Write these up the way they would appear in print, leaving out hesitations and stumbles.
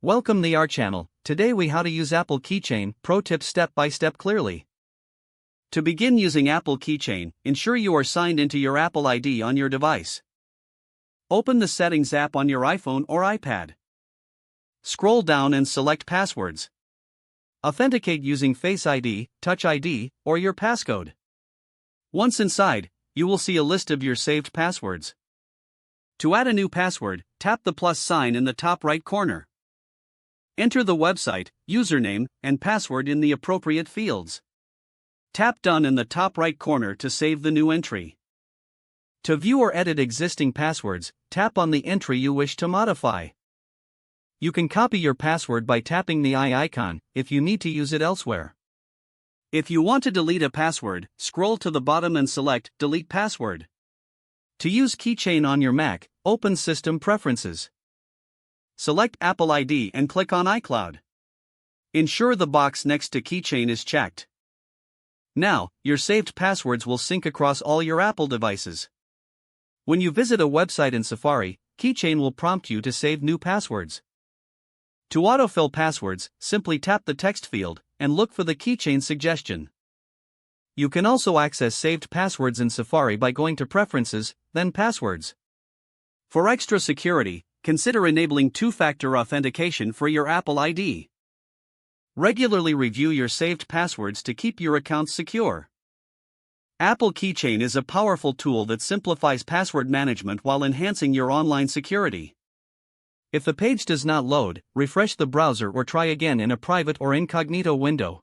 Welcome to our channel. Today we how to use Apple Keychain, pro tips step by step clearly. To begin using Apple Keychain, ensure you are signed into your Apple ID on your device. Open the Settings app on your iPhone or iPad. Scroll down and select Passwords. Authenticate using Face ID, Touch ID, or your passcode. Once inside, you will see a list of your saved passwords. To add a new password, tap the plus sign in the top right corner. Enter the website, username, and password in the appropriate fields. Tap Done in the top right corner to save the new entry. To view or edit existing passwords, tap on the entry you wish to modify. You can copy your password by tapping the eye icon if you need to use it elsewhere. If you want to delete a password, scroll to the bottom and select Delete Password. To use Keychain on your Mac, open System Preferences. Select Apple ID and click on iCloud. Ensure the box next to Keychain is checked. Now, your saved passwords will sync across all your Apple devices. When you visit a website in Safari, Keychain will prompt you to save new passwords. To autofill passwords, simply tap the text field and look for the Keychain suggestion. You can also access saved passwords in Safari by going to Preferences, then Passwords. For extra security, consider enabling two-factor authentication for your Apple ID. Regularly review your saved passwords to keep your accounts secure. Apple Keychain is a powerful tool that simplifies password management while enhancing your online security. If the page does not load, refresh the browser or try again in a private or incognito window.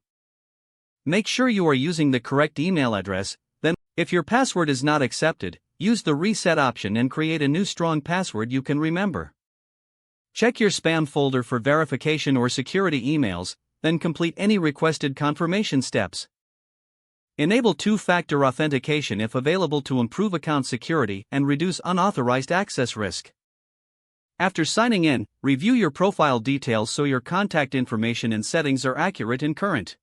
Make sure you are using the correct email address, then, if your password is not accepted, use the reset option and create a new strong password you can remember. Check your spam folder for verification or security emails, then complete any requested confirmation steps. Enable two-factor authentication if available to improve account security and reduce unauthorized access risk. After signing in, review your profile details so your contact information and settings are accurate and current.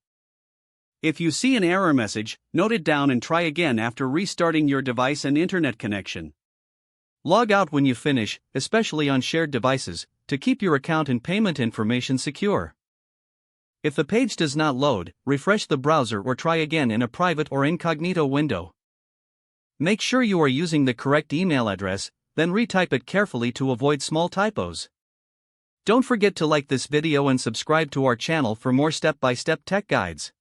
If you see an error message, note it down and try again after restarting your device and internet connection. Log out when you finish, especially on shared devices, to keep your account and payment information secure. If the page does not load, refresh the browser or try again in a private or incognito window. Make sure you are using the correct email address, then retype it carefully to avoid small typos. Don't forget to like this video and subscribe to our channel for more step-by-step tech guides.